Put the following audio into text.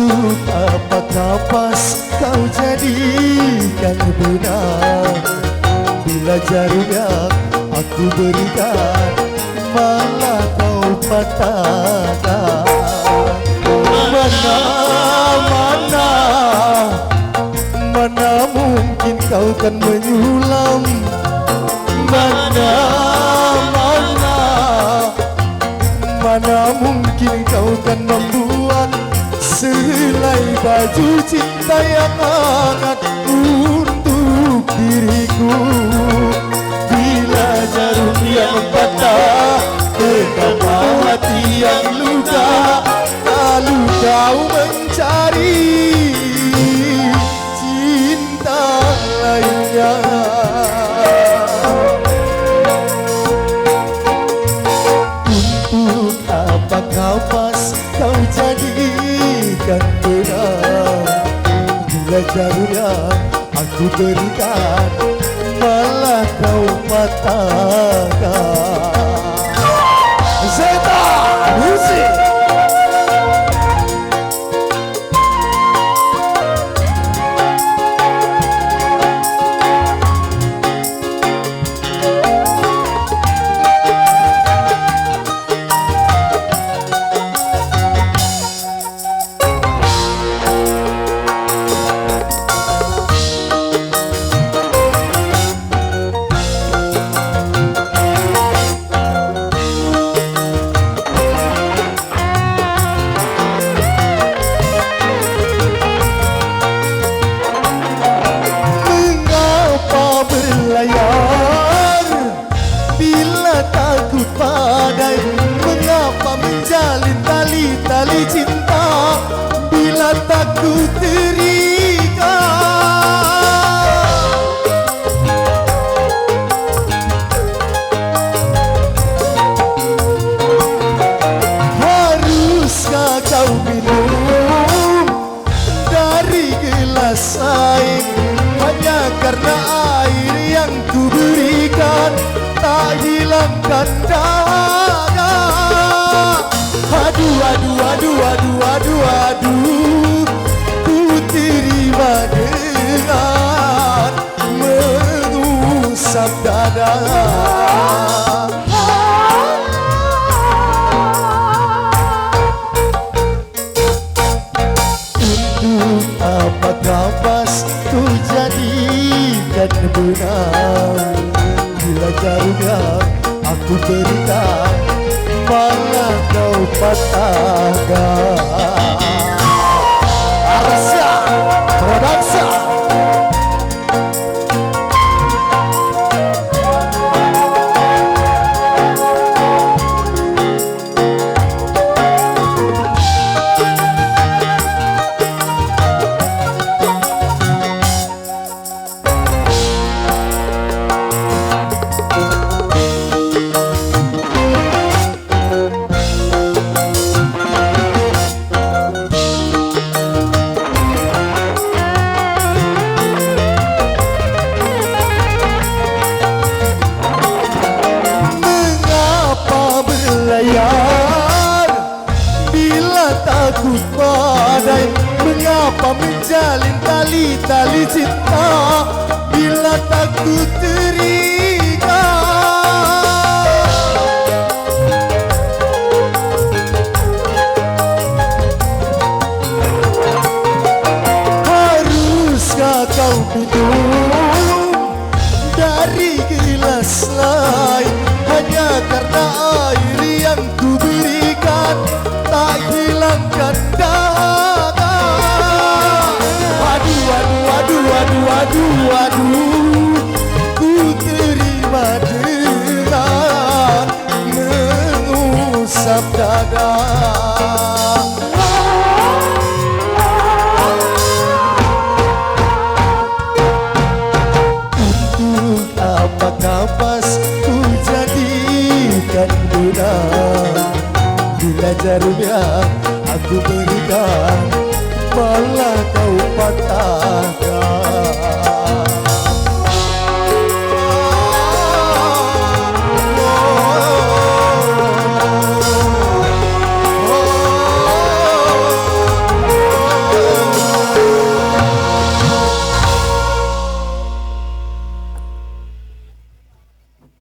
Untuk apakah pas kau jadikan benar, bila jarumnya aku berikan malah kau patahkan. Mana mungkin kau kan menyulam, mana mungkin kau kan membuat selai baju cinta yang hangat untuk diriku. Bila jarum yang patah terkena hati yang luka, lalu kau mencari cinta lainnya. Untuk apa kau pas kau jadikan benar, bila jarumnya aku berikan malah kau patahkan. Zeta Musik. Takut badai, mengapa menjalin tali-tali cinta bila takut terikat? Haruskah kau minum dari gelas air hanya karena air yang ku berikan tak hilangkan dahaga? Aduh, aduh, aduh, aduh, aduh, aduh, ku terima dengan mengusap dada. Untuk apakah pas ku jadikan benar, bila jarumnya aku berikan malah kau patahkan. Arsya Production. Bila takut badai, mengapa menjalin tali-tali cinta bila takut terikat? Haruskah kau minum dari gelas lain hanya karena air yang ku berikan tak hilangkan dahaga? Aduh, aduh, aduh, aduh, aduh, aduh, ku terima dengan mengusap dada. Untuk apakah pas ku jadikan benar, bila jarumnya aku berikan malah kau patahkan.